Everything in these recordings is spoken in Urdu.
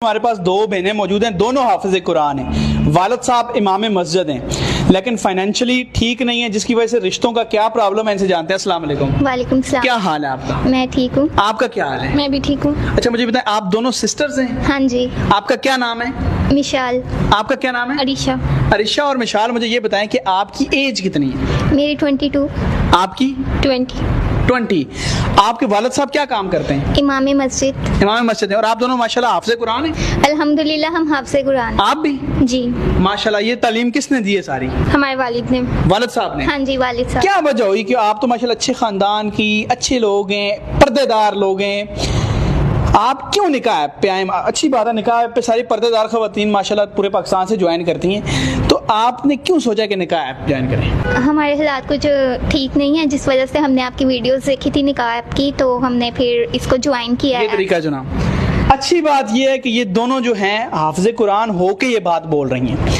ہمارے پاس دو بہنیں موجود ہیں, دونوں حافظ قرآن ہیں, والد صاحب امام مسجد ہیں, لیکن فائنینشلی ٹھیک نہیں ہے, جس کی وجہ سے رشتوں کا کیا پرابلم ہے ان سے جانتے ہیں. السلام علیکم. وعلیکم السلام. کیا حال ہے آپ کا؟ میں ٹھیک ہوں. آپ کا کیا حال ہے؟ میں بھی ٹھیک ہوں. اچھا مجھے بتائیں, آپ دونوں سسٹرز ہیں؟ ہاں جی. آپ کا کیا نام ہے؟ مشال. آپ کا کیا نام ہے؟ عریشہ. عریشہ اور مشال, مجھے یہ بتائیں کہ آپ کی ایج کتنی ہے؟ میری 22. آپ کی 20. 20. آپ کے والد صاحب کیا کام کرتے ہیں؟ امام مسجد. امام مسجد ہیں. اور آپ دونوں ماشاءاللہ حافظ قرآن ہیں؟ الحمدللہ ہم حافظ قرآن. آپ بھی؟ جی ماشاءاللہ. یہ تعلیم کس نے دی ہے ساری؟ ہمارے والد نے. والد صاحب نے. ہاں جی والد صاحب. کیا وجہ ہوئی کہ آپ تو ماشاءاللہ اچھے خاندان کی, اچھے لوگ ہیں, پردے دار لوگ ہیں, آپ کیوں نکاح پہ آئے؟ اچھی بات ہے, نکاح پہ ساری پردے دار خواتین ماشاءاللہ پورے پاکستان سے جوائن کرتی ہیں, تو آپ نے کیوں سوچا کہ نکاح ایپ جوائن کریں؟ ہمارے حالات کچھ ٹھیک نہیں ہے, جس وجہ سے ہم نے آپ کی ویڈیوز دیکھی تھی نکاح ایپ کی, تو ہم نے پھر اس کو جوائن کیا یہ ہے. طریقہ جناب. اچھی بات یہ ہے کہ یہ دونوں جو ہیں حافظ قرآن ہو کے یہ بات بول رہی ہیں.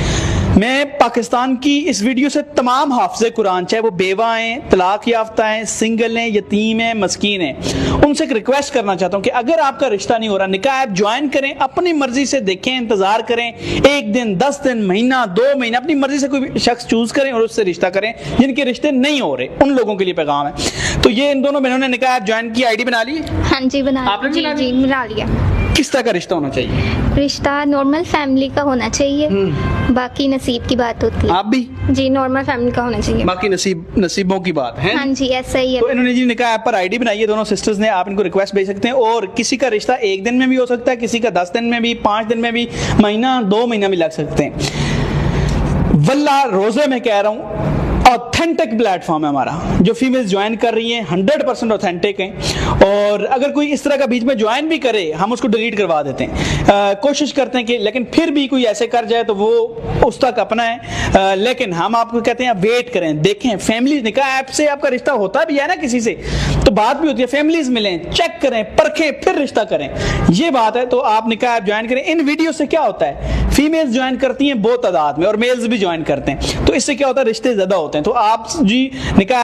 میں پاکستان کی اس ویڈیو سے تمام حافظ قرآن, چاہے وہ بیوہ ہیں, طلاق یافتہ ہیں, سنگل ہیں, یتیم ہیں, مسکین ہیں, ان سے ایک ریکویسٹ کرنا چاہتا ہوں کہ اگر آپ کا رشتہ نہیں ہو رہا, نکاح ایپ جوائن کریں, اپنی مرضی سے دیکھیں, انتظار کریں, 1 دن, 10 دن, مہینہ, 2 مہینہ, اپنی مرضی سے کوئی شخص چوز کریں اور اس سے رشتہ کریں. جن کے رشتے نہیں ہو رہے ان لوگوں کے لیے پیغام ہے. تو یہ ان دونوں بہنوں نے نکاح ایپ جوائن کی, آئی ڈی بنا لی؟ ہاں جی بنا. آپ نے جی بنا جی بنا لیا. کس طرح کا رشتہ ہونا چاہیے؟ رشتہ نارمل فیملی کا ہونا چاہیے, باقی نصیب کی بات ہوتی ہے. آپ بھی؟ جی نارمل فیملی کا ہونا چاہیے. باقی نصیبوں کی بات ہے. ہاں جی ایسا ہی ہے. تو انہوں نے جی نکاح ایپ پر آئی ڈی بنائی ہے, دونوں سسٹرز نے, آپ ان کو ریکویسٹ بھیج سکتے ہیں. اور کسی کا رشتہ 1 دن میں بھی ہو سکتا ہے, کسی کا 10 دن میں بھی, 5 دن میں بھی, مہینہ 2 مہینہ بھی لگ سکتے ہیں. واللہ روزے میں کہہ رہا ہوں, اوتھینٹک پلیٹ فارم ہے ہمارا. جو فیمیلز جوائن کر رہی ہیں 100% اوتھینٹک ہیں, اور اگر کوئی اس طرح کا بیچ میں جوائن بھی کرے ہم اس کو ڈیلیٹ کروا دیتے ہیں. کوشش کرتے ہیں کہ, لیکن پھر بھی کوئی ایسے کر جائے تو وہ اس تک اپنا ہے. لیکن ہم آپ کو کہتے ہیں ویٹ کریں, دیکھیں. فیملی نکاح ایپ سے آپ کا رشتہ ہوتا بھی ہے نا کسی سے, تو بات بھی ہوتی ہے, فیملیز ملیں, چیک کریں, پرکھیں, پھر رشتہ کریں, یہ بات ہے. تو آپ نکاح ایپ جوائن کریں. ان ویڈیو سے کیا ہوتا ہے, فیمیلز جوائن کرتی ہیں بہت تعداد میں, اور میلز بھی جوائن کرتے ہیں, تو اس سے کیا ہوتا ہے, رشتے زیادہ ہوتے ہیں. تو آپ جی نکاح